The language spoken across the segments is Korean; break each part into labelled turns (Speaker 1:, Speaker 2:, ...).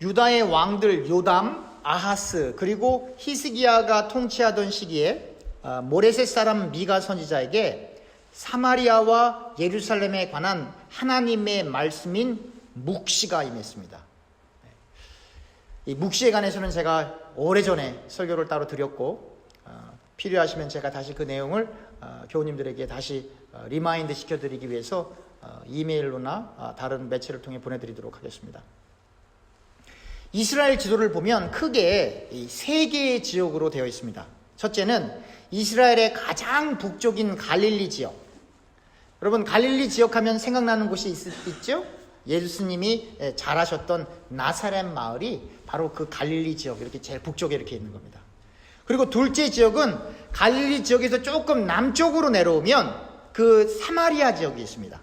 Speaker 1: 유다의 왕들 요담, 아하스 그리고 히스기야가 통치하던 시기에 모레셋 사람 미가 선지자에게 사마리아와 예루살렘에 관한 하나님의 말씀인 묵시가 임했습니다. 이 묵시에 관해서는 제가 오래전에 설교를 따로 드렸고 필요하시면 제가 다시 그 내용을 교우님들에게 다시 리마인드 시켜드리기 위해서 이메일로나 다른 매체를 통해 보내드리도록 하겠습니다. 이스라엘 지도를 보면 크게 세 개의 지역으로 되어 있습니다. 첫째는 이스라엘의 가장 북쪽인 갈릴리 지역. 여러분 갈릴리 지역하면 생각나는 곳이 있죠? 예수님이 자라셨던 나사렛 마을이 바로 그 갈릴리 지역, 이렇게 제일 북쪽에 이렇게 있는 겁니다. 그리고 둘째 지역은 갈릴리 지역에서 조금 남쪽으로 내려오면 그 사마리아 지역이 있습니다.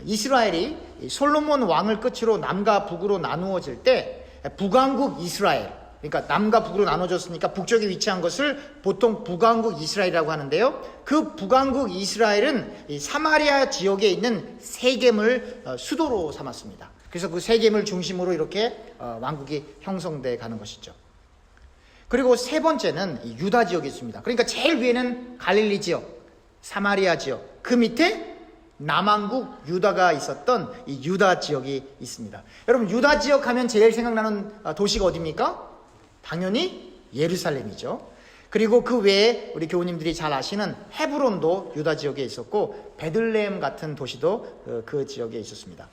Speaker 1: 이스라엘이 솔로몬 왕을 끝으로 남과 북으로 나누어질 때 북왕국 이스라엘, 그러니까 남과 북으로 나눠졌으니까 북쪽에 위치한 것을 보통 북왕국 이스라엘이라고 하는데요. 그 북왕국 이스라엘은 이 사마리아 지역에 있는 세겜을 수도로 삼았습니다. 그래서 그 세겜을 중심으로 이렇게 왕국이 형성돼 가는 것이죠. 그리고 세 번째는 유다 지역이 있습니다. 그러니까 제일 위에는 갈릴리 지역, 사마리아 지역, 그 밑에 남왕국 유다가 있었던 이 유다 지역이 있습니다. 여러분 유다 지역 하면 제일 생각나는 도시가 어디입니까? 당연히 예루살렘이죠. 그리고 그 외에 우리 교우님들이 잘 아시는 헤브론도 유다 지역에 있었고 베들레헴 같은 도시도 그 지역에 있었습니다.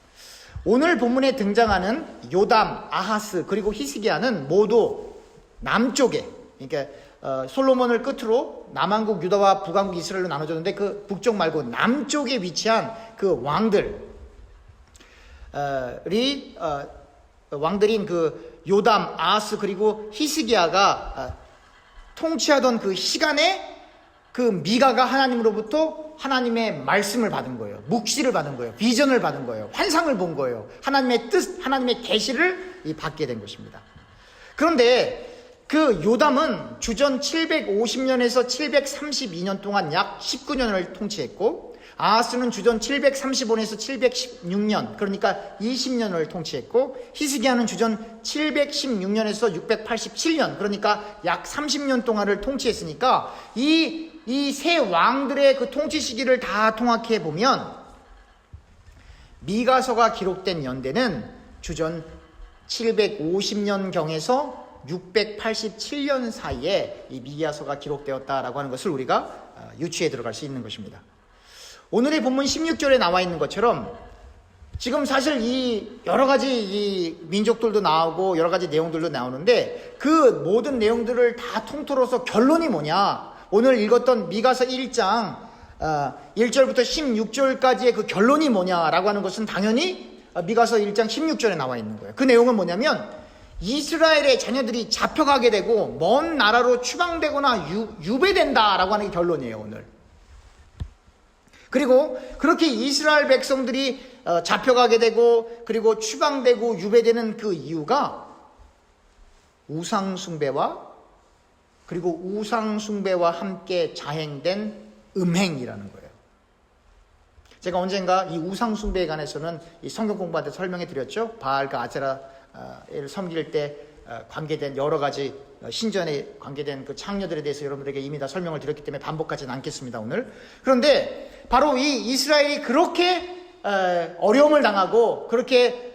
Speaker 1: 오늘 본문에 등장하는 요담, 아하스 그리고 히스기야는 모두 남쪽에, 그러니까 솔로몬을 끝으로 남왕국 유다와 북왕국 이스라엘로 나눠졌는데 그 북쪽 말고 남쪽에 위치한 그 왕들인 그 요담, 아하스 그리고 히스기야가 통치하던 그 시간에 그 미가가 하나님으로부터 하나님의 말씀을 받은 거예요. 묵시를 받은 거예요. 비전을 받은 거예요. 환상을 본 거예요. 하나님의 뜻, 하나님의 계시를 받게 된 것입니다. 그런데 그 요담은 주전 750년에서 732년 동안 약 19년을 통치했고 아하스는 주전 735년에서 716년 그러니까 20년을 통치했고 히스기야는 주전 716년에서 687년 그러니까 약 30년 동안을 통치했으니까 이 세 왕들의 그 통치 시기를 다 통합해 보면 미가서가 기록된 연대는 주전 750년경에서 687년 사이에 이 미가서가 기록되었다라고 하는 것을 우리가 유추해 들어갈 수 있는 것입니다. 오늘의 본문 16절에 나와 있는 것처럼 지금 사실 이 여러 가지 이 민족들도 나오고 여러 가지 내용들도 나오는데 그 모든 내용들을 다 통틀어서 결론이 뭐냐? 오늘 읽었던 미가서 1장 1절부터 16절까지의 그 결론이 뭐냐라고 하는 것은 당연히 미가서 1장 16절에 나와 있는 거예요. 그 내용은 뭐냐면 이스라엘의 자녀들이 잡혀가게 되고 먼 나라로 추방되거나 유배된다라고 하는 게 결론이에요, 오늘. 그리고 그렇게 이스라엘 백성들이 잡혀가게 되고 그리고 추방되고 유배되는 그 이유가 우상숭배와 그리고 우상숭배와 함께 자행된 음행이라는 거예요. 제가 언젠가 이 우상숭배에 관해서는 이 성경 공부할 때 설명해 드렸죠. 바알과 아세라를 섬길 때 관계된 여러 가지 신전에 관계된 그 창녀들에 대해서 여러분들에게 이미 다 설명을 드렸기 때문에 반복하지는 않겠습니다, 오늘. 그런데 바로 이 이스라엘이 그렇게 어려움을 당하고 그렇게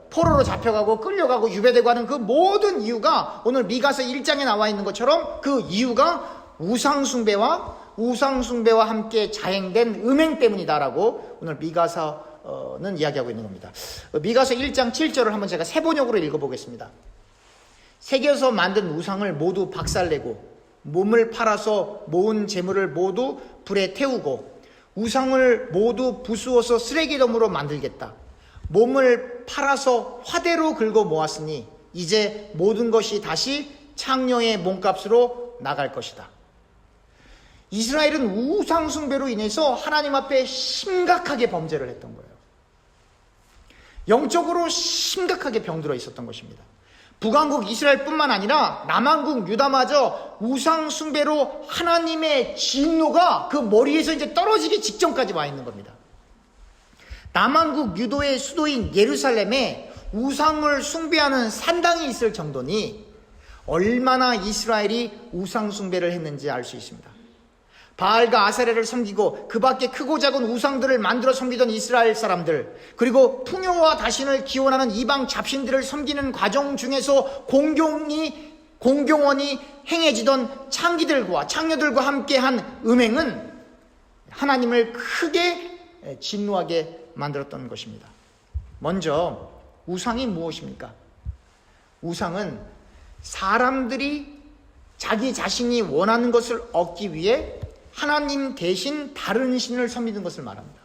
Speaker 1: 포로로 잡혀가고 끌려가고 유배되고 하는 그 모든 이유가 오늘 미가서 1장에 나와 있는 것처럼 그 이유가 우상숭배와 함께 자행된 음행 때문이다라고 오늘 미가서는 이야기하고 있는 겁니다. 미가서 1장 7절을 한번 제가 세 번역으로 읽어보겠습니다. 새겨서 만든 우상을 모두 박살내고 몸을 팔아서 모은 재물을 모두 불에 태우고 우상을 모두 부수어서 쓰레기더미로 만들겠다. 몸을 팔아서 화대로 긁어 모았으니 이제 모든 것이 다시 창녀의 몸값으로 나갈 것이다. 이스라엘은 우상숭배로 인해서 하나님 앞에 심각하게 범죄를 했던 거예요. 영적으로 심각하게 병들어 있었던 것입니다. 북왕국 이스라엘뿐만 아니라 남왕국 유다마저 우상숭배로 하나님의 진노가 그 머리에서 이제 떨어지기 직전까지 와 있는 겁니다. 남왕국 유도의 수도인 예루살렘에 우상을 숭배하는 산당이 있을 정도니 얼마나 이스라엘이 우상 숭배를 했는지 알 수 있습니다. 바알과 아세라를 섬기고 그 밖에 크고 작은 우상들을 만들어 섬기던 이스라엘 사람들, 그리고 풍요와 다신을 기원하는 이방 잡신들을 섬기는 과정 중에서 공경원이 행해지던 창기들과 창녀들과 함께한 음행은 하나님을 크게 진노하게 만들었던 것입니다. 먼저 우상이 무엇입니까? 우상은 사람들이 자기 자신이 원하는 것을 얻기 위해 하나님 대신 다른 신을 섬기는 것을 말합니다.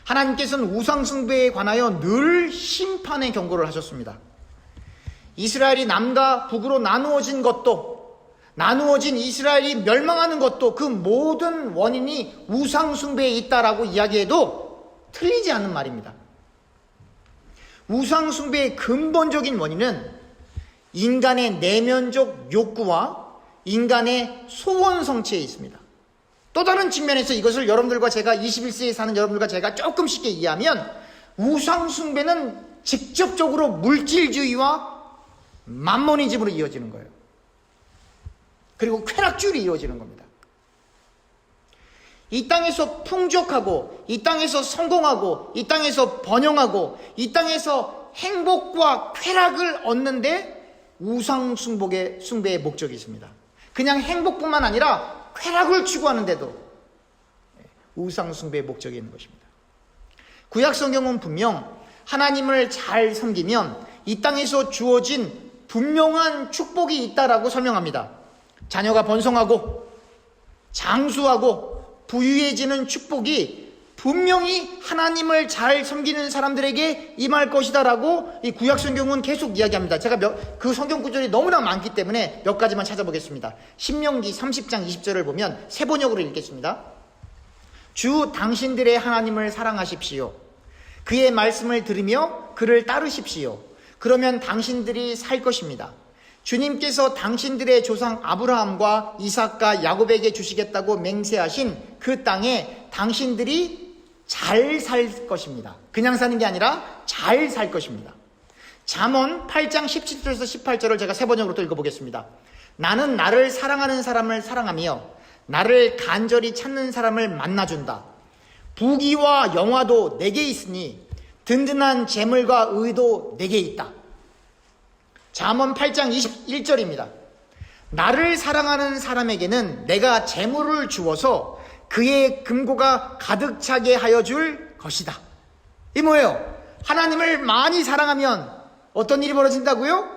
Speaker 1: 하나님께서는 우상 숭배에 관하여 늘 심판의 경고를 하셨습니다. 이스라엘이 남과 북으로 나누어진 이스라엘이 멸망하는 것도 그 모든 원인이 우상 숭배에 있다라고 이야기해도 틀리지 않는 말입니다. 우상 숭배의 근본적인 원인은 인간의 내면적 욕구와 인간의 소원 성취에 있습니다. 또 다른 측면에서 이것을 여러분들과 제가 21세기에 사는 여러분들과 제가 조금 쉽게 이해하면 우상 숭배는 직접적으로 물질주의와 만모니즘으로 이어지는 거예요. 그리고 쾌락주의로 이어지는 겁니다. 이 땅에서 풍족하고 이 땅에서 성공하고 이 땅에서 번영하고 이 땅에서 행복과 쾌락을 얻는데 우상 숭배의 목적이 있습니다. 그냥 행복뿐만 아니라 쾌락을 추구하는데도 우상 숭배의 목적이 있는 것입니다. 구약 성경은 분명 하나님을 잘 섬기면 이 땅에서 주어진 분명한 축복이 있다라고 설명합니다. 자녀가 번성하고 장수하고 부유해지는 축복이 분명히 하나님을 잘 섬기는 사람들에게 임할 것이다라고 이 구약 성경은 계속 이야기합니다. 제가 그 성경 구절이 너무나 많기 때문에 몇 가지만 찾아보겠습니다. 신명기 30장 20절을 보면 새 번역으로 읽겠습니다. 주 당신들의 하나님을 사랑하십시오. 그의 말씀을 들으며 그를 따르십시오. 그러면 당신들이 살 것입니다. 주님께서 당신들의 조상 아브라함과 이삭과 야곱에게 주시겠다고 맹세하신 그 땅에 당신들이 잘 살 것입니다. 그냥 사는 게 아니라 잘 살 것입니다. 잠언 8장 17절에서 18절을 제가 새 번역으로 또 읽어보겠습니다. 나는 나를 사랑하는 사람을 사랑하며 나를 간절히 찾는 사람을 만나준다. 부귀와 영화도 내게 있으니 든든한 재물과 의도 내게 있다. 잠언 8장 21절입니다. 나를 사랑하는 사람에게는 내가 재물을 주어서 그의 금고가 가득 차게 하여 줄 것이다. 이 뭐예요? 하나님을 많이 사랑하면 어떤 일이 벌어진다고요?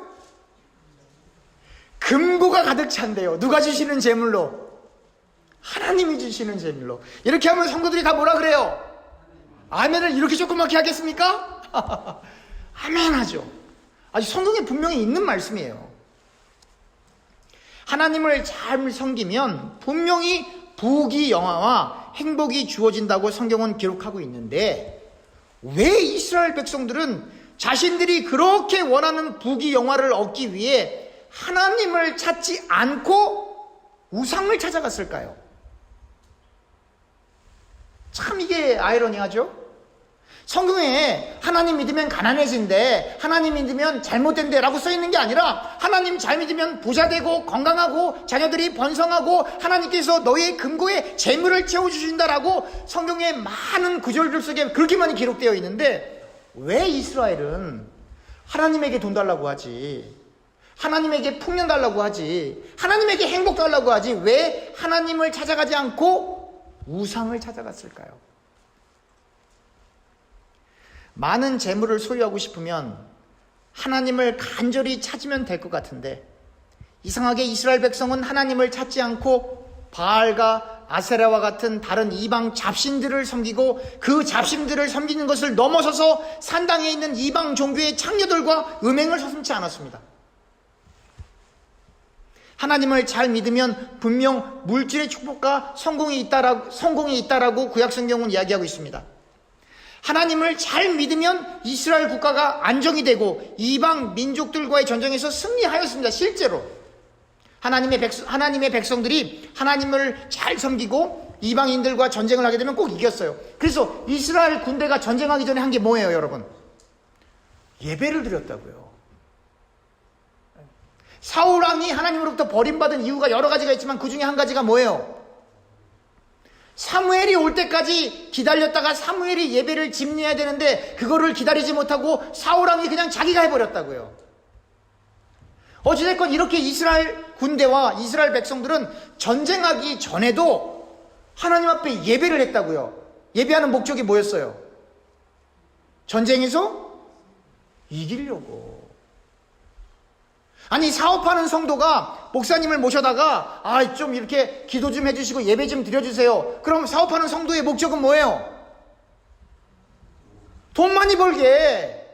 Speaker 1: 금고가 가득 찬대요. 누가 주시는 재물로? 하나님이 주시는 재물로. 이렇게 하면 성도들이 다 뭐라 그래요? 아멘을 이렇게 조그맣게 하겠습니까? 아멘 하죠. 아주 성경에 분명히 있는 말씀이에요. 하나님을 잘 섬기면 분명히 부귀 영화와 행복이 주어진다고 성경은 기록하고 있는데 왜 이스라엘 백성들은 자신들이 그렇게 원하는 부귀 영화를 얻기 위해 하나님을 찾지 않고 우상을 찾아갔을까요? 참 이게 아이러니하죠? 성경에 하나님 믿으면 가난해진대, 하나님 믿으면 잘못된대 라고 써있는 게 아니라 하나님 잘 믿으면 부자 되고 건강하고 자녀들이 번성하고 하나님께서 너의 금고에 재물을 채워주신다라고 성경의 많은 구절들 속에 그렇게 많이 기록되어 있는데 왜 이스라엘은 하나님에게 돈 달라고 하지, 하나님에게 풍년 달라고 하지, 하나님에게 행복 달라고 하지 왜 하나님을 찾아가지 않고 우상을 찾아갔을까요? 많은 재물을 소유하고 싶으면 하나님을 간절히 찾으면 될 것 같은데 이상하게 이스라엘 백성은 하나님을 찾지 않고 바알과 아세라와 같은 다른 이방 잡신들을 섬기고 그 잡신들을 섬기는 것을 넘어서서 산당에 있는 이방 종교의 창녀들과 음행을 서슴지 않았습니다. 하나님을 잘 믿으면 분명 물질의 축복과 성공이 있다라고 구약 성경은 이야기하고 있습니다. 하나님을 잘 믿으면 이스라엘 국가가 안정이 되고 이방 민족들과의 전쟁에서 승리하였습니다. 실제로 하나님의 백성들이 하나님을 잘 섬기고 이방인들과 전쟁을 하게 되면 꼭 이겼어요. 그래서 이스라엘 군대가 전쟁하기 전에 한 게 뭐예요, 여러분? 예배를 드렸다고요. 사울 왕이 하나님으로부터 버림받은 이유가 여러 가지가 있지만 그 중에 한 가지가 뭐예요? 사무엘이 올 때까지 기다렸다가 사무엘이 예배를 집례해야 되는데 그거를 기다리지 못하고 사울 왕이 그냥 자기가 해버렸다고요. 어찌됐건 이렇게 이스라엘 군대와 이스라엘 백성들은 전쟁하기 전에도 하나님 앞에 예배를 했다고요. 예배하는 목적이 뭐였어요? 전쟁에서 이기려고. 아니, 사업하는 성도가 목사님을 모셔다가 좀 이렇게 기도 좀 해주시고 예배 좀 드려주세요. 그럼 사업하는 성도의 목적은 뭐예요? 돈 많이 벌게.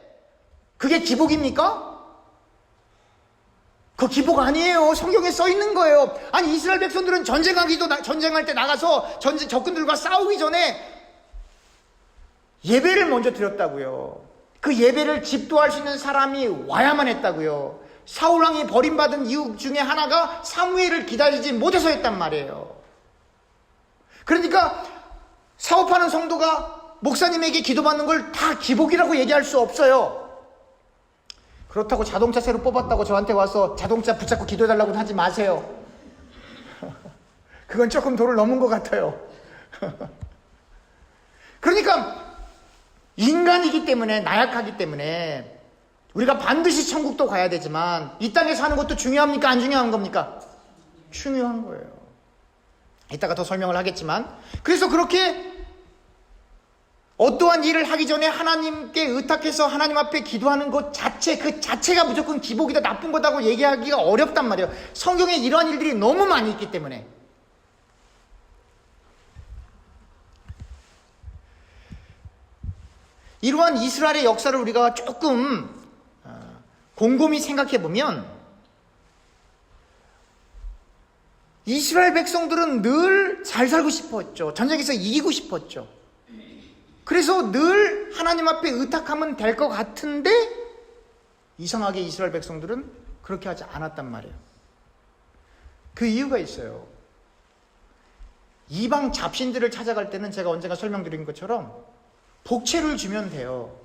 Speaker 1: 그게 기복입니까? 그 기복 아니에요. 성경에 써 있는 거예요. 아니, 이스라엘 백성들은 전쟁할 때 나가서 적군들과 싸우기 전에 예배를 먼저 드렸다고요. 그 예배를 집도할 수 있는 사람이 와야만 했다고요. 사울왕이 버림받은 이유 중에 하나가 사무엘을 기다리지 못해서였단 말이에요. 그러니까 사업하는 성도가 목사님에게 기도받는 걸 다 기복이라고 얘기할 수 없어요. 그렇다고 자동차 새로 뽑았다고 저한테 와서 자동차 붙잡고 기도해달라고는 하지 마세요. 그건 조금 도를 넘은 것 같아요. 그러니까 인간이기 때문에, 나약하기 때문에 우리가 반드시 천국도 가야 되지만 이 땅에 사는 것도 중요합니까? 안 중요한 겁니까? 중요한 거예요. 이따가 더 설명을 하겠지만, 그래서 그렇게 어떠한 일을 하기 전에 하나님께 의탁해서 하나님 앞에 기도하는 것 자체, 그 자체가 무조건 기복이다, 나쁜 거다고 얘기하기가 어렵단 말이에요. 성경에 이러한 일들이 너무 많이 있기 때문에. 이러한 이스라엘의 역사를 우리가 조금 곰곰이 생각해 보면 이스라엘 백성들은 늘 잘 살고 싶었죠. 전쟁에서 이기고 싶었죠. 그래서 늘 하나님 앞에 의탁하면 될 것 같은데 이상하게 이스라엘 백성들은 그렇게 하지 않았단 말이에요. 그 이유가 있어요. 이방 잡신들을 찾아갈 때는 제가 언젠가 설명드린 것처럼 복채를 주면 돼요.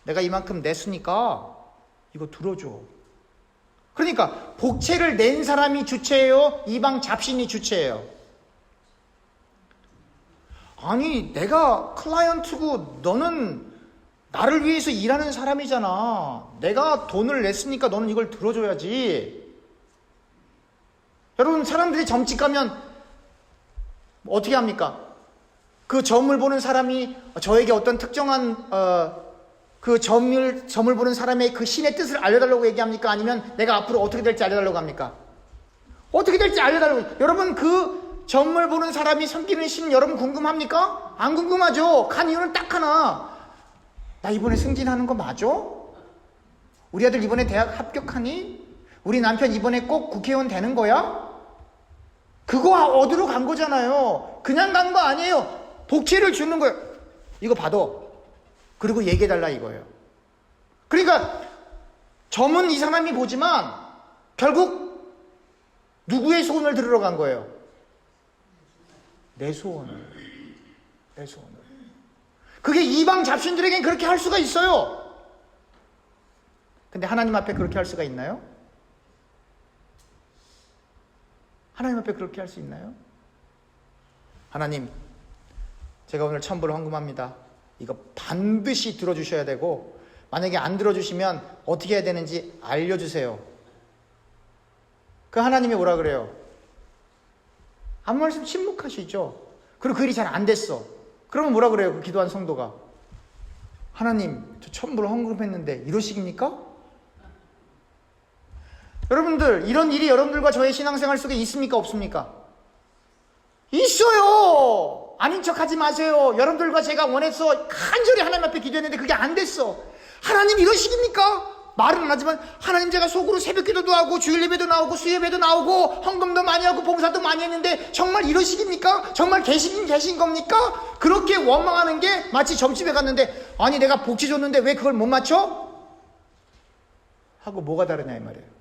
Speaker 1: 내가 이만큼 냈으니까 이거 들어줘. 그러니까 복채를 낸 사람이 주체예요? 이방 잡신이 주체예요? 아니, 내가 클라이언트고 너는 나를 위해서 일하는 사람이잖아. 내가 돈을 냈으니까 너는 이걸 들어줘야지. 여러분, 사람들이 점집 가면 어떻게 합니까? 그 점을 보는 사람이 저에게 어떤 특정한 그 점을 보는 사람의 그 신의 뜻을 알려달라고 얘기합니까? 아니면 내가 앞으로 어떻게 될지 알려달라고 합니까? 어떻게 될지 알려달라고. 여러분, 그 점을 보는 사람이 섬기는 신 여러분 궁금합니까? 안 궁금하죠. 간 이유는 딱 하나. 나 이번에 승진하는 거 맞아? 우리 아들 이번에 대학 합격하니? 우리 남편 이번에 꼭 국회의원 되는 거야? 그거 얻으러 간 거잖아요. 그냥 간 거 아니에요. 복채를 주는 거예요. 이거 받아. 그리고 얘기해달라 이거예요. 그러니까 점은 이 사람이 보지만 결국 누구의 소원을 들으러 간 거예요? 내 소원을. 내 소원을. 그게 이방 잡신들에겐 그렇게 할 수가 있어요. 근데 하나님 앞에 그렇게 할 수가 있나요? 하나님 앞에 그렇게 할 수 있나요? 하나님, 제가 오늘 천불을 헌금합니다. 이거 반드시 들어주셔야 되고 만약에 안 들어주시면 어떻게 해야 되는지 알려주세요. 그 하나님이 뭐라 그래요? 아무 말씀 침묵하시죠. 그리고 그 일이 잘 안 됐어. 그러면 뭐라 그래요? 그 기도한 성도가, 하나님, 저 천불을 헌금했는데 이러시깁니까? 여러분들, 이런 일이 여러분들과 저의 신앙생활 속에 있습니까? 없습니까? 있어요. 아닌 척 하지 마세요. 여러분들과 제가 원해서 간절히 하나님 앞에 기도했는데 그게 안 됐어. 하나님 이러시깁니까? 말은 안 하지만 하나님, 제가 속으로 새벽기도도 하고 주일 예배도 나오고 수예배도 나오고 헌금도 많이 하고 봉사도 많이 했는데 정말 이러시깁니까? 정말 계신 겁니까? 그렇게 원망하는 게 마치 점집에 갔는데, 아니 내가 복지 줬는데 왜 그걸 못 맞춰? 하고 뭐가 다르냐 이 말이에요.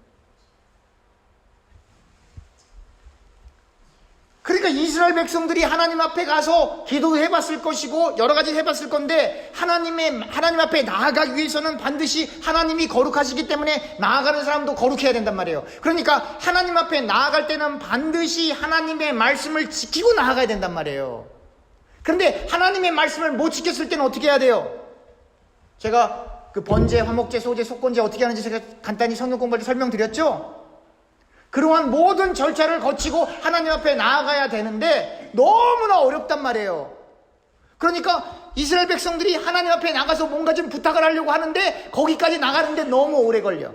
Speaker 1: 그러니까 이스라엘 백성들이 하나님 앞에 가서 기도해 봤을 것이고 여러 가지 해봤을 건데 하나님 앞에 나아가기 위해서는 반드시 하나님이 거룩하시기 때문에 나아가는 사람도 거룩해야 된단 말이에요. 그러니까 하나님 앞에 나아갈 때는 반드시 하나님의 말씀을 지키고 나아가야 된단 말이에요. 그런데 하나님의 말씀을 못 지켰을 때는 어떻게 해야 돼요? 제가 그 번제, 화목제, 소제, 속건제 어떻게 하는지 제가 간단히 성경 공부할 때 설명드렸죠? 그러한 모든 절차를 거치고 하나님 앞에 나아가야 되는데 너무나 어렵단 말이에요. 그러니까 이스라엘 백성들이 하나님 앞에 나가서 뭔가 좀 부탁을 하려고 하는데 거기까지 나가는데 너무 오래 걸려.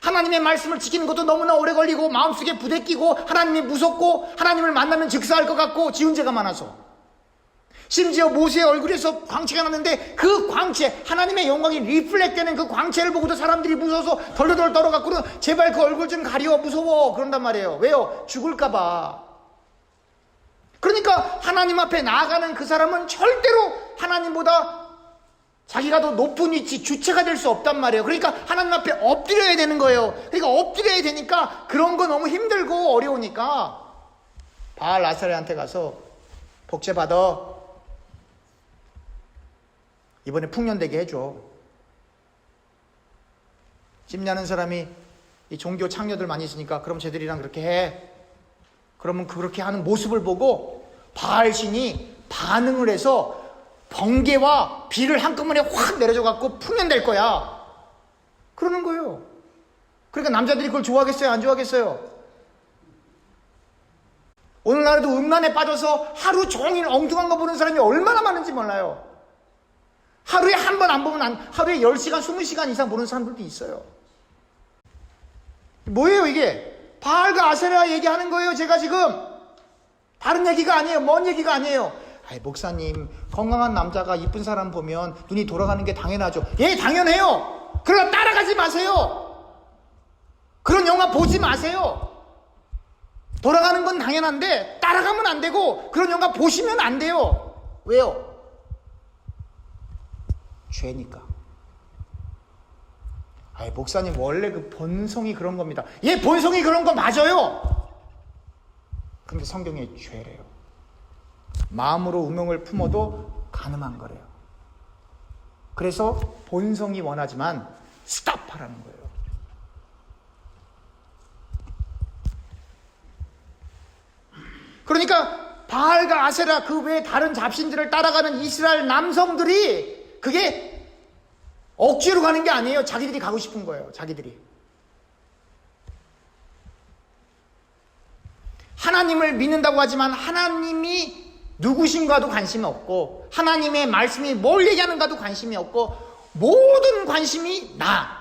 Speaker 1: 하나님의 말씀을 지키는 것도 너무나 오래 걸리고 마음속에 부대끼고 하나님이 무섭고 하나님을 만나면 즉사할 것 같고 지은 죄가 많아서 심지어 모세의 얼굴에서 광채가 났는데 그 광채, 하나님의 영광이 리플렉되는 그 광채를 보고도 사람들이 무서워서 덜덜덜 떨어갖고는 제발 그 얼굴 좀 가려, 무서워 그런단 말이에요. 왜요? 죽을까봐. 그러니까 하나님 앞에 나아가는 그 사람은 절대로 하나님보다 자기가 더 높은 위치, 주체가 될 수 없단 말이에요. 그러니까 하나님 앞에 엎드려야 되는 거예요. 그러니까 엎드려야 되니까 그런 거 너무 힘들고 어려우니까 바알 아세라한테 가서 복제 받아. 이번에 풍년되게 해줘. 집냐는 사람이 이 종교 창녀들 많이 있으니까 그럼 쟤들이랑 그렇게 해. 그러면 그렇게 하는 모습을 보고 바알신이 반응을 해서 번개와 비를 한꺼번에 확 내려줘갖고 풍년될 거야. 그러는 거예요. 그러니까 남자들이 그걸 좋아하겠어요? 안 좋아하겠어요? 오늘날에도 음란에 빠져서 하루 종일 엉뚱한 거 보는 사람이 얼마나 많은지 몰라요. 하루에 한 번 안 보면 하루에 10시간, 20시간 이상 보는 사람들도 있어요. 뭐예요 이게? 바알과 아세라 얘기하는 거예요. 제가 지금 다른 얘기가 아니에요. 먼 얘기가 아니에요. 아이, 목사님, 건강한 남자가 이쁜 사람 보면 눈이 돌아가는 게 당연하죠. 예, 당연해요. 그러나 따라가지 마세요. 그런 영화 보지 마세요. 돌아가는 건 당연한데 따라가면 안 되고 그런 영화 보시면 안 돼요. 왜요? 죄니까. 아이, 목사님 원래 그 본성이 그런 겁니다. 예, 본성이 그런 거 맞아요. 근데 성경에 죄래요. 마음으로 우명을 품어도 가늠한 거래요. 그래서 본성이 원하지만 스탑하라는 거예요. 그러니까 바알과 아세라 그 외에 다른 잡신들을 따라가는 이스라엘 남성들이 그게 억지로 가는 게 아니에요. 자기들이 가고 싶은 거예요. 자기들이. 하나님을 믿는다고 하지만 하나님이 누구신가도 관심이 없고 하나님의 말씀이 뭘 얘기하는가도 관심이 없고 모든 관심이 나.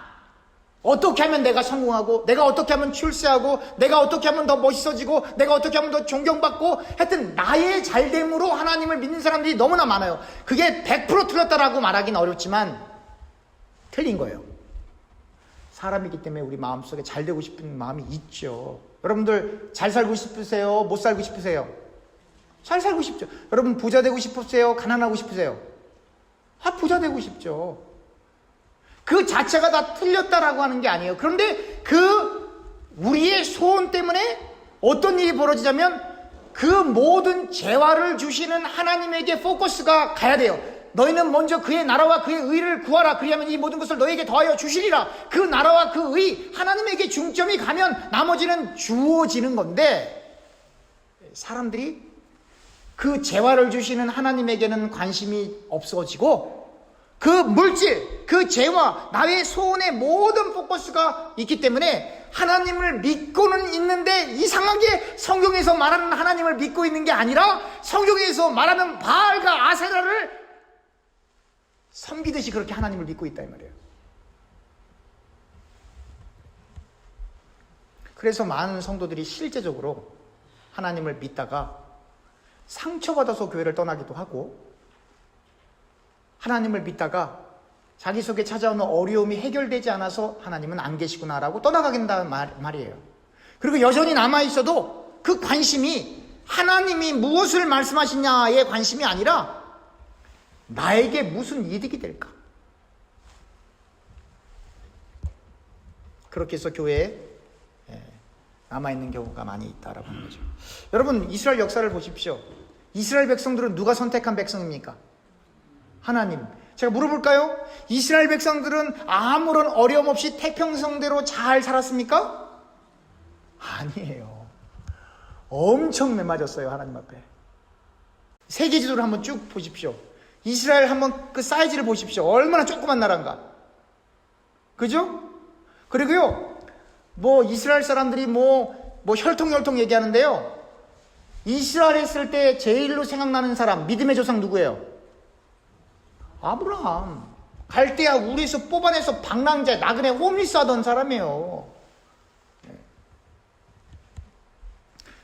Speaker 1: 어떻게 하면 내가 성공하고 내가 어떻게 하면 출세하고 내가 어떻게 하면 더 멋있어지고 내가 어떻게 하면 더 존경받고 하여튼 나의 잘됨으로 하나님을 믿는 사람들이 너무나 많아요. 그게 100% 틀렸다라고 말하기는 어렵지만 틀린 거예요. 사람이기 때문에 우리 마음속에 잘 되고 싶은 마음이 있죠. 여러분들 잘 살고 싶으세요? 못 살고 싶으세요? 잘 살고 싶죠. 여러분 부자 되고 싶으세요? 가난하고 싶으세요? 부자 되고 싶죠. 그 자체가 다 틀렸다라고 하는 게 아니에요. 그런데 우리의 소원 때문에 어떤 일이 벌어지자면 그 모든 재화를 주시는 하나님에게 포커스가 가야 돼요. 너희는 먼저 그의 나라와 그의 의를 구하라. 그리하면 이 모든 것을 너에게 더하여 주시리라. 그 나라와 그 의, 하나님에게 중점이 가면 나머지는 주어지는 건데 사람들이 그 재화를 주시는 하나님에게는 관심이 없어지고 그 물질, 그 재화, 나의 소원의 모든 포커스가 있기 때문에 하나님을 믿고는 있는데 이상하게 성경에서 말하는 하나님을 믿고 있는 게 아니라 성경에서 말하는 바알과 아세라를 섬기듯이 그렇게 하나님을 믿고 있다 이 말이에요. 그래서 많은 성도들이 실제적으로 하나님을 믿다가 상처받아서 교회를 떠나기도 하고 하나님을 믿다가 자기 속에 찾아오는 어려움이 해결되지 않아서 하나님은 안 계시구나라고 떠나가긴다는 말이에요. 그리고 여전히 남아있어도 그 관심이 하나님이 무엇을 말씀하시냐에 관심이 아니라 나에게 무슨 이득이 될까? 그렇게 해서 교회에 남아있는 경우가 많이 있다라고 하는 거죠. 여러분, 이스라엘 역사를 보십시오. 이스라엘 백성들은 누가 선택한 백성입니까? 하나님. 제가 물어볼까요? 이스라엘 백성들은 아무런 어려움 없이 태평성대로 잘 살았습니까? 아니에요. 엄청 매맞았어요, 하나님 앞에. 세계 지도를 한번 쭉 보십시오. 이스라엘 한번 그 사이즈를 보십시오. 얼마나 조그만 나라인가. 그죠? 그리고요, 이스라엘 사람들이 혈통혈통 얘기하는데요. 이스라엘 했을 때 제일로 생각나는 사람, 믿음의 조상 누구예요? 아브라함. 갈대아 우리에서 뽑아내서 방랑자, 나그네 홈리스 하던 사람이에요.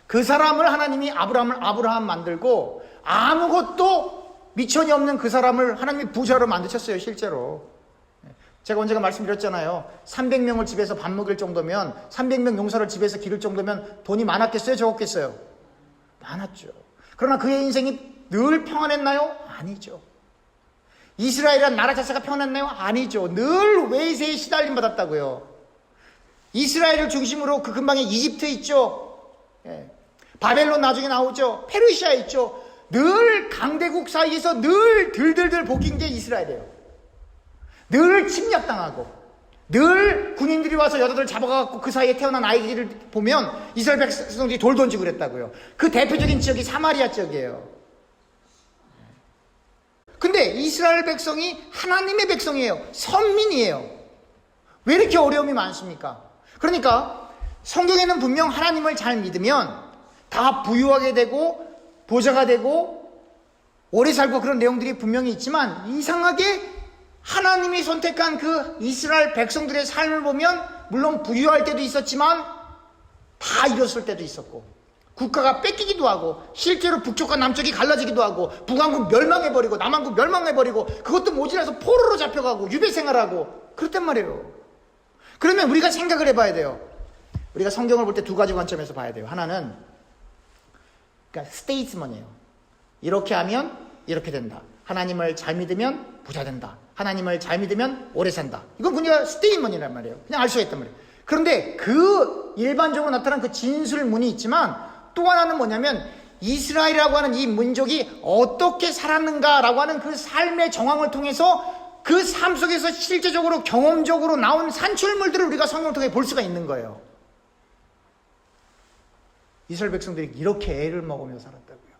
Speaker 1: 그 사람을 하나님이 아브라함 만들고 아무것도 미천이 없는 그 사람을 하나님이 부자로 만드셨어요, 실제로. 제가 언제가 말씀드렸잖아요. 300명을 집에서 밥 먹일 정도면, 300명 용사를 집에서 기를 정도면 돈이 많았겠어요, 적었겠어요? 많았죠. 그러나 그의 인생이 늘 평안했나요? 아니죠. 이스라엘이란 나라 자체가 평안했나요? 아니죠. 늘 외세에 시달림 받았다고요. 이스라엘을 중심으로 그 근방에 이집트 있죠. 바벨론 나중에 나오죠. 페르시아 있죠. 늘 강대국 사이에서 늘 들들들 볶인 게 이스라엘이에요. 늘 침략당하고, 늘 군인들이 와서 여자들 잡아가고 그 사이에 태어난 아이들을 보면 이스라엘 백성들이 돌 던지고 그랬다고요. 그 대표적인 지역이 사마리아 지역이에요. 근데 이스라엘 백성이 하나님의 백성이에요. 선민이에요. 왜 이렇게 어려움이 많습니까? 그러니까 성경에는 분명 하나님을 잘 믿으면 다 부유하게 되고 보좌가 되고 오래 살고 그런 내용들이 분명히 있지만, 이상하게 하나님이 선택한 그 이스라엘 백성들의 삶을 보면 물론 부유할 때도 있었지만 다 잃었을 때도 있었고, 국가가 뺏기기도 하고, 실제로 북쪽과 남쪽이 갈라지기도 하고, 북왕국 멸망해버리고 남왕국 멸망해버리고, 그것도 모자라서 포로로 잡혀가고 유배 생활하고 그랬단 말이에요. 그러면 우리가 생각을 해봐야 돼요. 우리가 성경을 볼 때 두 가지 관점에서 봐야 돼요. 하나는 그러니까 스테이트먼이에요. 이렇게 하면 이렇게 된다. 하나님을 잘 믿으면 부자 된다. 하나님을 잘 믿으면 오래 산다. 이건 그냥 스테이트먼이란 말이에요. 그냥 알 수가 있단 말이에요. 그런데 그 일반적으로 나타난 그 진술문이 있지만, 또 하나는 뭐냐면 이스라엘이라고 하는 이 민족이 어떻게 살았는가라고 하는 그 삶의 정황을 통해서 그 삶 속에서 실제적으로 경험적으로 나온 산출물들을 우리가 성경을 통해 볼 수가 있는 거예요. 이스라엘 백성들이 이렇게 애를 먹으며 살았다고요.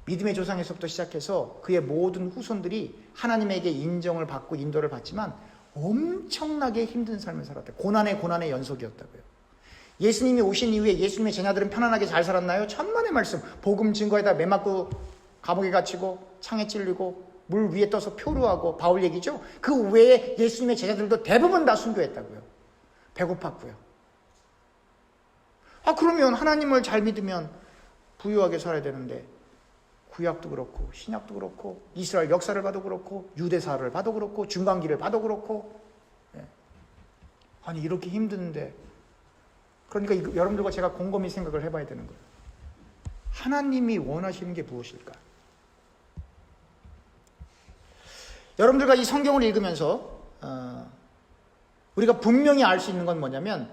Speaker 1: 믿음의 조상에서부터 시작해서 그의 모든 후손들이 하나님에게 인정을 받고 인도를 받지만 엄청나게 힘든 삶을 살았대요. 고난의 연속이었다고요. 예수님이 오신 이후에 예수님의 제자들은 편안하게 잘 살았나요? 천만의 말씀. 복음 증거에다 매 맞고 감옥에 갇히고 창에 찔리고 물 위에 떠서 표류하고, 바울 얘기죠. 그 외에 예수님의 제자들도 대부분 다 순교했다고요. 배고팠고요. 그러면 하나님을 잘 믿으면 부유하게 살아야 되는데, 구약도 그렇고 신약도 그렇고 이스라엘 역사를 봐도 그렇고 유대사를 봐도 그렇고 중간기를 봐도 그렇고, 아니 이렇게 힘든데, 그러니까 여러분들과 제가 곰곰이 생각을 해봐야 되는 거예요. 하나님이 원하시는 게 무엇일까? 여러분들과 이 성경을 읽으면서 우리가 분명히 알 수 있는 건 뭐냐면,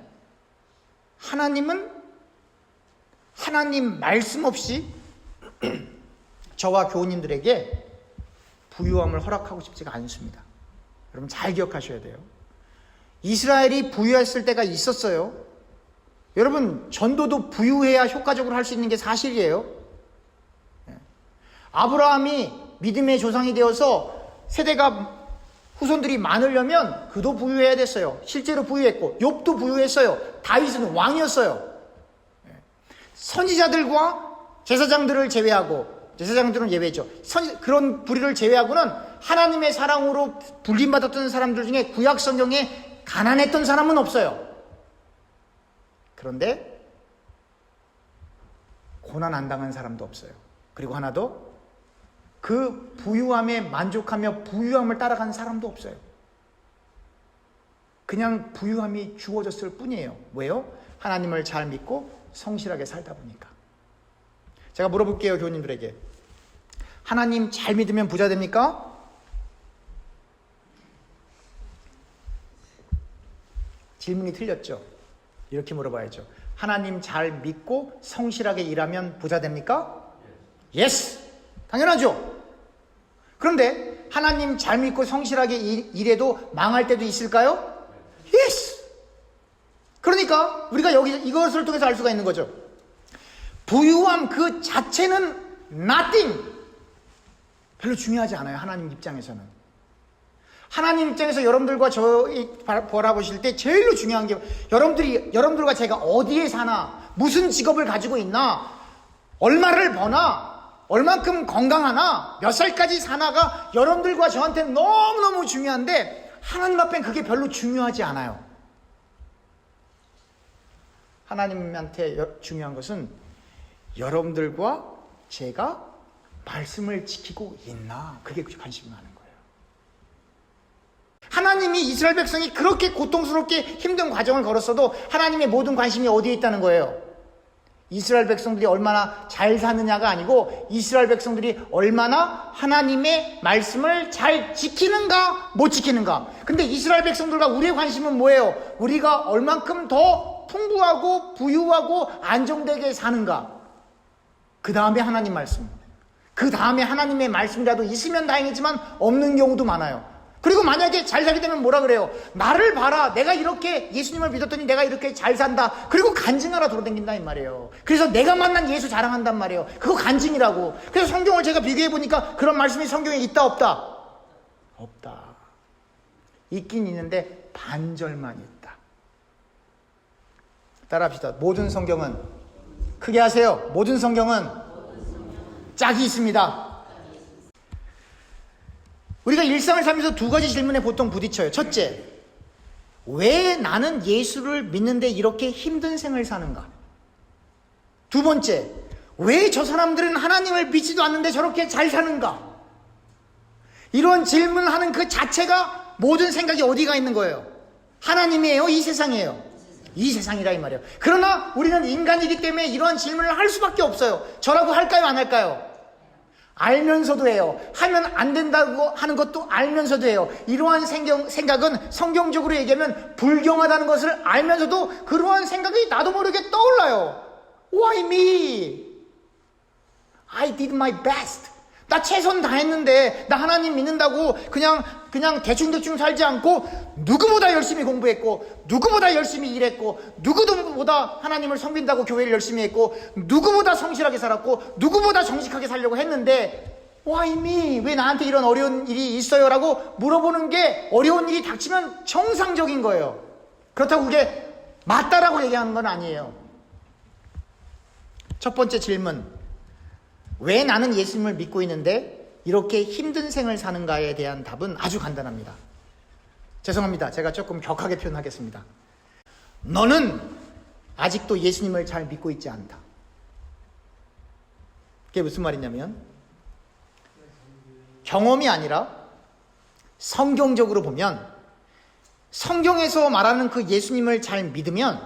Speaker 1: 하나님은 하나님 말씀 없이 저와 교우님들에게 부유함을 허락하고 싶지가 않습니다. 여러분 잘 기억하셔야 돼요. 이스라엘이 부유했을 때가 있었어요. 여러분 전도도 부유해야 효과적으로 할 수 있는 게 사실이에요. 아브라함이 믿음의 조상이 되어서 세대가 후손들이 많으려면 그도 부유해야 됐어요. 실제로 부유했고, 욥도 부유했어요. 다윗은 왕이었어요. 선지자들과 제사장들을 제외하고, 제사장들은 예외죠. 그런 부류를 제외하고는 하나님의 사랑으로 불림받았던 사람들 중에 구약 성경에 가난했던 사람은 없어요. 그런데 고난 안 당한 사람도 없어요. 그리고 하나도 그 부유함에 만족하며 부유함을 따라간 사람도 없어요. 그냥 부유함이 주어졌을 뿐이에요. 왜요? 하나님을 잘 믿고 성실하게 살다 보니까. 제가 물어볼게요, 교우님들에게. 하나님 잘 믿으면 부자 됩니까? 질문이 틀렸죠. 이렇게 물어봐야죠. 하나님 잘 믿고 성실하게 일하면 부자 됩니까? 예스! 당연하죠. 그런데 하나님 잘 믿고 성실하게 일해도 망할 때도 있을까요? 예스! 그러니까 우리가 여기 이것을 통해서 알 수가 있는 거죠. 부유함 그 자체는 nothing. 별로 중요하지 않아요. 하나님 입장에서는. 하나님 입장에서 여러분들과 저희 바라보실 때 제일로 중요한 게 여러분들과 제가 어디에 사나, 무슨 직업을 가지고 있나, 얼마를 버나, 얼만큼 건강하나, 몇 살까지 사나가 여러분들과 저한테는 너무너무 중요한데 하나님 앞엔 그게 별로 중요하지 않아요. 하나님한테 중요한 것은 여러분들과 제가 말씀을 지키고 있나, 그게 관심이 많은 거예요. 하나님이 이스라엘 백성이 그렇게 고통스럽게 힘든 과정을 걸었어도 하나님의 모든 관심이 어디에 있다는 거예요? 이스라엘 백성들이 얼마나 잘 사느냐가 아니고 이스라엘 백성들이 얼마나 하나님의 말씀을 잘 지키는가 못 지키는가. 근데 이스라엘 백성들과 우리의 관심은 뭐예요? 우리가 얼만큼 더 풍부하고 부유하고 안정되게 사는가. 그 다음에 하나님 말씀, 그 다음에 하나님의 말씀이라도 있으면 다행이지만 없는 경우도 많아요. 그리고 만약에 잘 살게 되면 뭐라 그래요? 나를 봐라, 내가 이렇게 예수님을 믿었더니 내가 이렇게 잘 산다. 그리고 간증하러 돌아다닌다 이 말이에요. 그래서 내가 만난 예수 자랑한단 말이에요. 그거 간증이라고. 그래서 성경을 제가 비교해 보니까 그런 말씀이 성경에 있다 없다? 없다. 있긴 있는데 반절만 있다. 따라합시다. 모든 성경은, 크게 하세요, 모든 성경은 짝이 있습니다. 우리가 일상을 살면서 두 가지 질문에 보통 부딪혀요. 첫째, 왜 나는 예수를 믿는데 이렇게 힘든 생을 사는가? 두 번째, 왜 저 사람들은 하나님을 믿지도 않는데 저렇게 잘 사는가? 이런 질문하는 그 자체가 모든 생각이 어디가 있는 거예요? 하나님이에요? 이 세상이에요? 이 세상이라 이 말이에요. 그러나 우리는 인간이기 때문에 이러한 질문을 할 수밖에 없어요. 저라고 할까요? 안 할까요? 알면서도 해요. 하면 안 된다고 하는 것도 알면서도 해요. 이러한 생각은 성경적으로 얘기하면 불경하다는 것을 알면서도 그러한 생각이 나도 모르게 떠올라요. Why me? I did my best. 나 최선 다했는데, 나 하나님 믿는다고 그냥 대충대충 살지 않고 누구보다 열심히 공부했고, 누구보다 열심히 일했고, 누구보다 하나님을 섬긴다고 교회를 열심히 했고, 누구보다 성실하게 살았고, 누구보다 정직하게 살려고 했는데 Why me? 왜 나한테 이런 어려운 일이 있어요? 라고 물어보는 게, 어려운 일이 닥치면 정상적인 거예요. 그렇다고 그게 맞다라고 얘기하는 건 아니에요. 첫 번째 질문, 왜 나는 예수님을 믿고 있는데 이렇게 힘든 생을 사는가에 대한 답은 아주 간단합니다. 죄송합니다. 제가 조금 격하게 표현하겠습니다. 너는 아직도 예수님을 잘 믿고 있지 않다. 그게 무슨 말이냐면, 경험이 아니라 성경적으로 보면, 성경에서 말하는 그 예수님을 잘 믿으면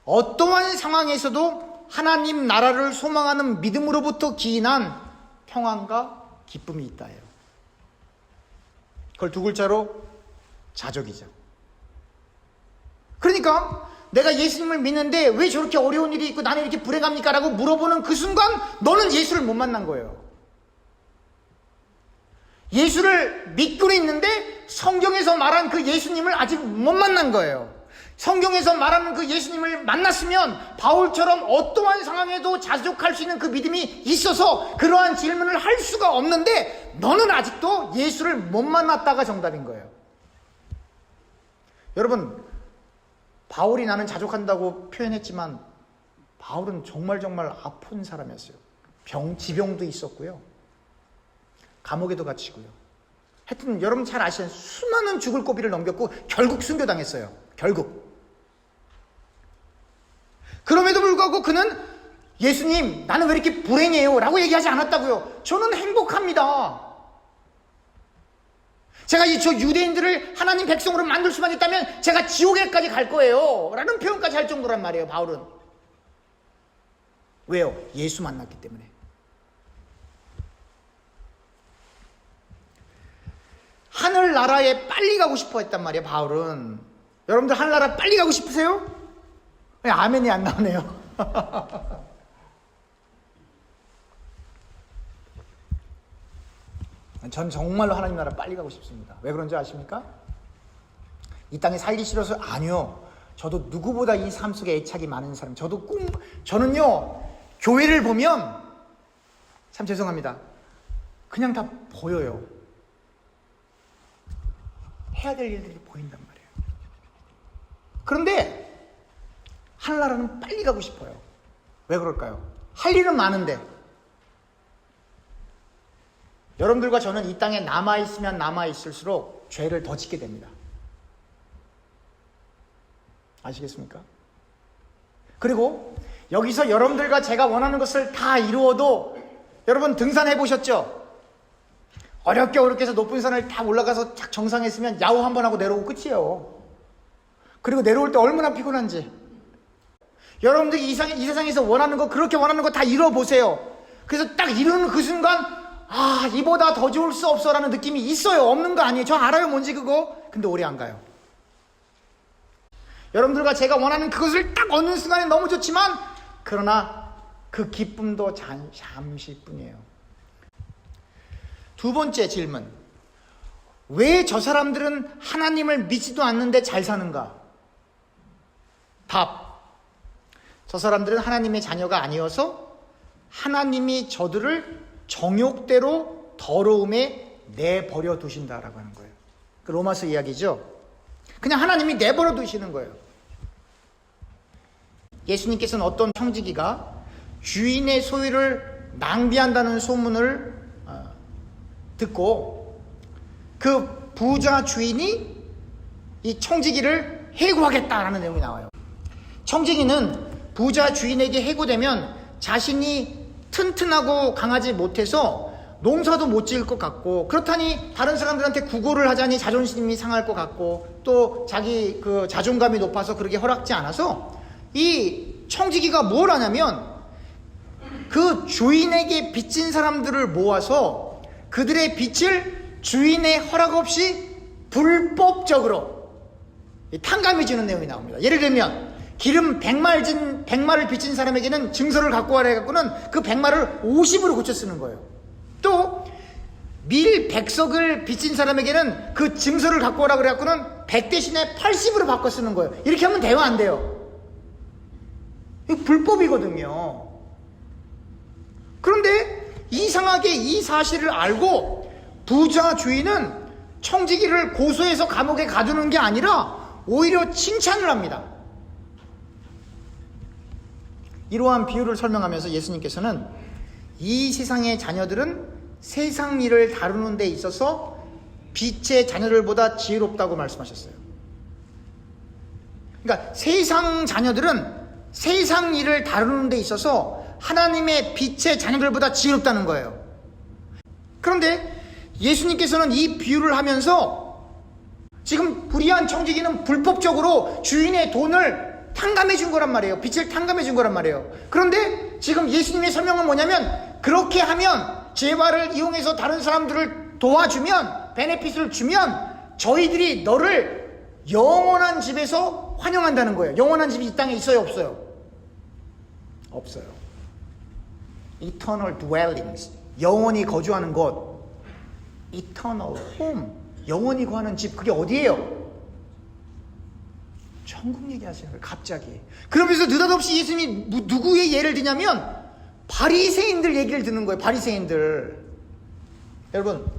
Speaker 1: 어떠한 상황에서도 하나님 나라를 소망하는 믿음으로부터 기인한 평안과 기쁨이 있다예요. 그걸 두 글자로 자족이죠. 그러니까 내가 예수님을 믿는데 왜 저렇게 어려운 일이 있고 나는 이렇게 불행합니까? 라고 물어보는 그 순간 너는 예수를 못 만난 거예요. 예수를 믿고는 있는데 성경에서 말한 그 예수님을 아직 못 만난 거예요. 성경에서 말하는 그 예수님을 만났으면 바울처럼 어떠한 상황에도 자족할 수 있는 그 믿음이 있어서 그러한 질문을 할 수가 없는데, 너는 아직도 예수를 못 만났다가 정답인 거예요. 여러분, 바울이 나는 자족한다고 표현했지만 바울은 정말 아픈 사람이었어요. 지병도 있었고요, 감옥에도 갇히고요. 하여튼 여러분 잘 아시는 수많은 죽을 고비를 넘겼고 결국 순교당했어요. 결국. 그럼에도 불구하고 그는 예수님, 나는 왜 이렇게 불행해요? 라고 얘기하지 않았다고요. 저는 행복합니다. 제가 저 유대인들을 하나님 백성으로 만들 수만 있다면 제가 지옥에까지 갈 거예요. 라는 표현까지 할 정도란 말이에요, 바울은. 왜요? 예수 만났기 때문에. 하늘나라에 빨리 가고 싶어 했단 말이에요, 바울은. 여러분들 하늘나라 빨리 가고 싶으세요? 왜 아멘이 안 나오네요? 전 정말로 하나님 나라 빨리 가고 싶습니다. 왜 그런지 아십니까? 이 땅에 살기 싫어서? 아니요. 저도 누구보다 이 삶 속에 애착이 많은 사람. 저는요, 교회를 보면, 참 죄송합니다. 그냥 다 보여요. 해야 될 일들이 보인단 말이에요. 그런데, 하늘나라는 빨리 가고 싶어요. 왜 그럴까요? 할 일은 많은데, 여러분들과 저는 이 땅에 남아있으면 남아있을수록 죄를 더 짓게 됩니다. 아시겠습니까? 그리고 여기서 여러분들과 제가 원하는 것을 다 이루어도 여러분 등산해 보셨죠? 어렵게 해서 높은 산을 다 올라가서 딱 정상에 있으면 야호 한번 하고 내려오고 끝이에요. 그리고 내려올 때 얼마나 피곤한지. 여러분들이 이 세상에서 원하는 거, 그렇게 원하는 거 다 이뤄보세요. 그래서 딱 이루는 그 순간, 이보다 더 좋을 수 없어 라는 느낌이 있어요. 없는 거 아니에요. 저 알아요, 뭔지 그거. 근데 오래 안 가요. 여러분들과 제가 원하는 그것을 딱 얻는 순간에 너무 좋지만, 그러나 그 기쁨도 잠시뿐이에요. 두 번째 질문. 왜 저 사람들은 하나님을 믿지도 않는데 잘 사는가? 답. 저 사람들은 하나님의 자녀가 아니어서 하나님이 저들을 정욕대로 더러움에 내버려 두신다라고 하는 거예요. 그 로마서 이야기죠. 그냥 하나님이 내버려 두시는 거예요. 예수님께서는 어떤 청지기가 주인의 소유를 낭비한다는 소문을 듣고 그 부자 주인이 이 청지기를 해고하겠다라는 내용이 나와요. 청지기는 부자 주인에게 해고되면 자신이 튼튼하고 강하지 못해서 농사도 못 지을 것 같고, 그렇다니 다른 사람들한테 구걸을 하자니 자존심이 상할 것 같고, 또 자기 그 자존감이 높아서 그렇게 허락지 않아서 이 청지기가 뭘 하냐면 그 주인에게 빚진 사람들을 모아서 그들의 빚을 주인의 허락 없이 불법적으로 탕감해 주는 내용이 나옵니다. 예를 들면 기름 100마를 빚진 사람에게는 증서를 갖고 와라 해갖고는 그 100마를 50으로 고쳐 쓰는 거예요. 또 밀 100석을 빚진 사람에게는 그 증서를 갖고 오라 그래갖고는 100 대신에 80으로 바꿔 쓰는 거예요. 이렇게 하면 돼요, 안 돼요? 이거 불법이거든요. 그런데 이상하게 이 사실을 알고 부자 주인은 청지기를 고소해서 감옥에 가두는 게 아니라 오히려 칭찬을 합니다. 이러한 비유를 설명하면서 예수님께서는 이 세상의 자녀들은 세상 일을 다루는 데 있어서 빛의 자녀들보다 지혜롭다고 말씀하셨어요. 그러니까 세상 자녀들은 세상 일을 다루는 데 있어서 하나님의 빛의 자녀들보다 지혜롭다는 거예요. 그런데 예수님께서는 이 비유를 하면서 지금 불의한 청지기는 불법적으로 주인의 돈을 탕감해 준 거란 말이에요. 빚을 탕감해 준 거란 말이에요. 그런데 지금 예수님의 설명은 뭐냐면, 그렇게 하면 재화를 이용해서 다른 사람들을 도와주면, 베네핏을 주면 저희들이 너를 영원한 집에서 환영한다는 거예요. 영원한 집이 이 땅에 있어요, 없어요? 없어요. Eternal dwellings, 영원히 거주하는 곳. Eternal home, 영원히 거하는 집. 그게 어디예요? 천국 얘기하시는 거예요, 갑자기. 그러면서 느닷없이 예수님이 누구의 예를 드냐면 바리새인들 얘기를 듣는 거예요. 바리새인들. 여러분,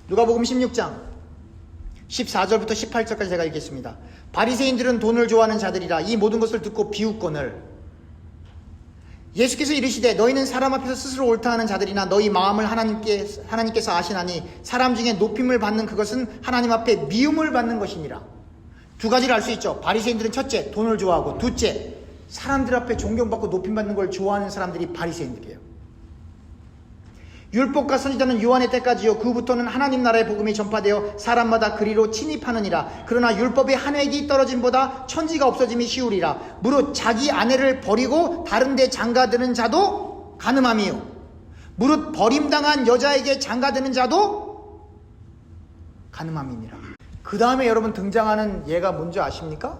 Speaker 1: 누가복음 16장 14절부터 18절까지 제가 읽겠습니다. 바리새인들은 돈을 좋아하는 자들이라 이 모든 것을 듣고 비웃거늘 예수께서 이르시되 너희는 사람 앞에서 스스로 옳다 하는 자들이나 너희 마음을 하나님께서 아시나니 사람 중에 높임을 받는 그것은 하나님 앞에 미움을 받는 것이니라. 두 가지를 알 수 있죠. 바리새인들은 첫째, 돈을 좋아하고, 둘째, 사람들 앞에 존경받고 높임받는 걸 좋아하는 사람들이 바리새인들이에요. 율법과 선지자는 요한의 때까지요, 그 후부터는 하나님 나라의 복음이 전파되어 사람마다 그리로 침입하느니라. 그러나 율법의 한 획이 떨어짐보다 천지가 없어짐이 쉬우리라. 무릇 자기 아내를 버리고 다른 데 장가드는 자도 간음함이요, 무릇 버림당한 여자에게 장가드는 자도 간음함이니라. 그 다음에 여러분 등장하는 예가 뭔지 아십니까?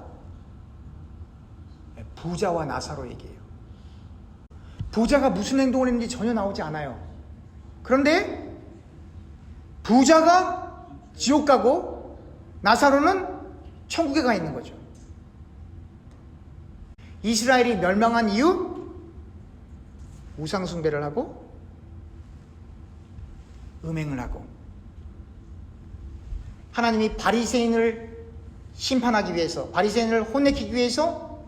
Speaker 1: 부자와 나사로 얘기해요. 부자가 무슨 행동을 했는지 전혀 나오지 않아요. 그런데 부자가 지옥 가고 나사로는 천국에 가 있는 거죠. 이스라엘이 멸망한 이유? 우상 숭배를 하고 음행을 하고, 하나님이 바리새인을 심판하기 위해서, 바리새인을 혼내키기 위해서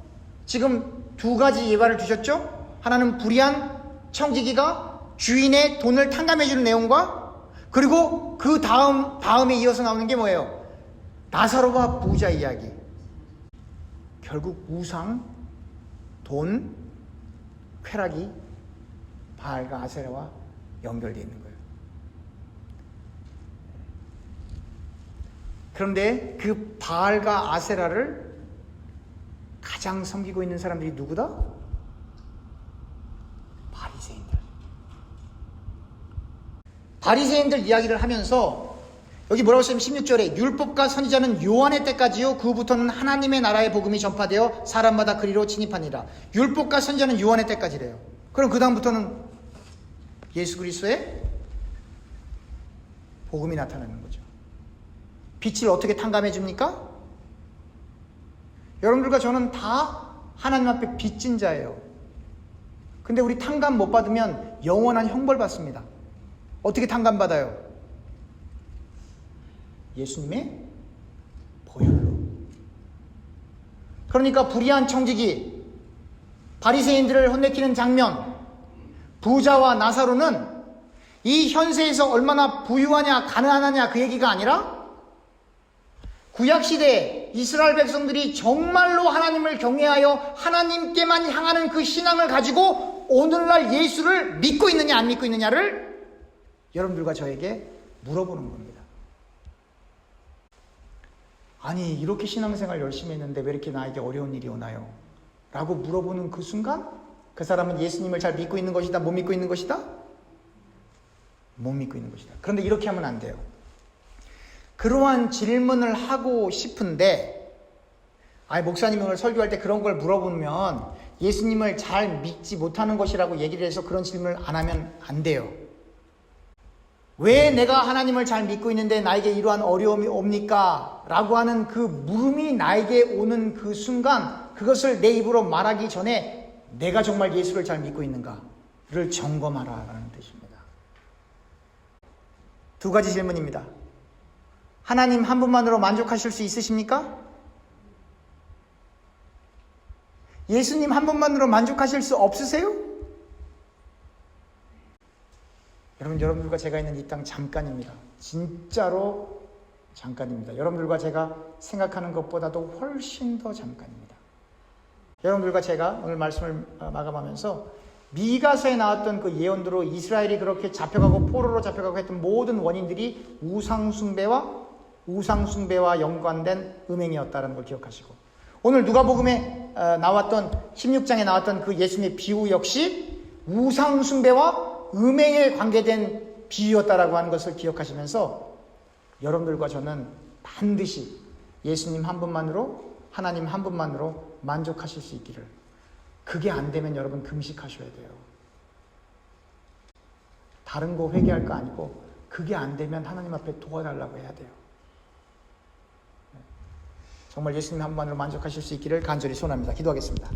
Speaker 1: 지금 두 가지 예화를 주셨죠. 하나는 불의한 청지기가 주인의 돈을 탕감해주는 내용과, 그리고 그 다음에 이어서 나오는 게 뭐예요? 나사로와 부자 이야기. 결국 우상, 돈, 쾌락이 바알과 아세라와 연결되어 있는 거예요. 그런데 그 바알과 아세라를 가장 섬기고 있는 사람들이 누구다? 바리새인들. 바리새인들 이야기를 하면서 여기 뭐라고 쓰면 16절에 율법과 선지자는 요한의 때까지요 그 후부터는 하나님의 나라의 복음이 전파되어 사람마다 그리로 진입하니라. 율법과 선지자는 요한의 때까지래요. 그럼 그 다음부터는 예수 그리스도의 복음이 나타나는 거죠. 빛을 어떻게 탕감해 줍니까? 여러분들과 저는 다 하나님 앞에 빚진 자예요. 근데 우리 탕감 못 받으면 영원한 형벌 받습니다. 어떻게 탕감 받아요? 예수님의 보혈로. 그러니까 불의한 청지기, 바리새인들을 혼내키는 장면, 부자와 나사로는 이 현세에서 얼마나 부유하냐 가난하냐 그 얘기가 아니라 구약시대에 이스라엘 백성들이 정말로 하나님을 경외하여 하나님께만 향하는 그 신앙을 가지고 오늘날 예수를 믿고 있느냐 안 믿고 있느냐를 여러분들과 저에게 물어보는 겁니다. 아니 이렇게 신앙생활 열심히 했는데 왜 이렇게 나에게 어려운 일이 오나요? 라고 물어보는 그 순간 그 사람은 예수님을 잘 믿고 있는 것이다? 못 믿고 있는 것이다? 못 믿고 있는 것이다. 그런데 이렇게 하면 안 돼요. 그러한 질문을 하고 싶은데, 목사님이 오늘 설교할 때 그런 걸 물어보면 예수님을 잘 믿지 못하는 것이라고 얘기를 해서 그런 질문을 안 하면 안 돼요. 왜 내가 하나님을 잘 믿고 있는데 나에게 이러한 어려움이 옵니까? 라고 하는 그 물음이 나에게 오는 그 순간, 그것을 내 입으로 말하기 전에 내가 정말 예수를 잘 믿고 있는가를 점검하라라는 뜻입니다. 두 가지 질문입니다. 하나님 한 분만으로 만족하실 수 있으십니까? 예수님 한 분만으로 만족하실 수 없으세요? 여러분들과 제가 있는 이 땅 잠깐입니다. 진짜로 잠깐입니다. 여러분들과 제가 생각하는 것보다도 훨씬 더 잠깐입니다. 여러분들과 제가 오늘 말씀을 마감하면서 미가서에 나왔던 그 예언대로 이스라엘이 그렇게 잡혀가고 포로로 잡혀가고 했던 모든 원인들이 우상숭배와 연관된 음행이었다는 걸 기억하시고, 오늘 누가복음에 나왔던 16장에 나왔던 그 예수님의 비유 역시 우상숭배와 음행에 관계된 비유였다라고 하는 것을 기억하시면서 여러분들과 저는 반드시 예수님 한 분만으로, 하나님 한 분만으로 만족하실 수 있기를. 그게 안 되면 여러분 금식하셔야 돼요. 다른 거 회개할 거 아니고 그게 안 되면 하나님 앞에 도와달라고 해야 돼요. 정말 예수님 한 분만으로 만족하실 수 있기를 간절히 소원합니다. 기도하겠습니다.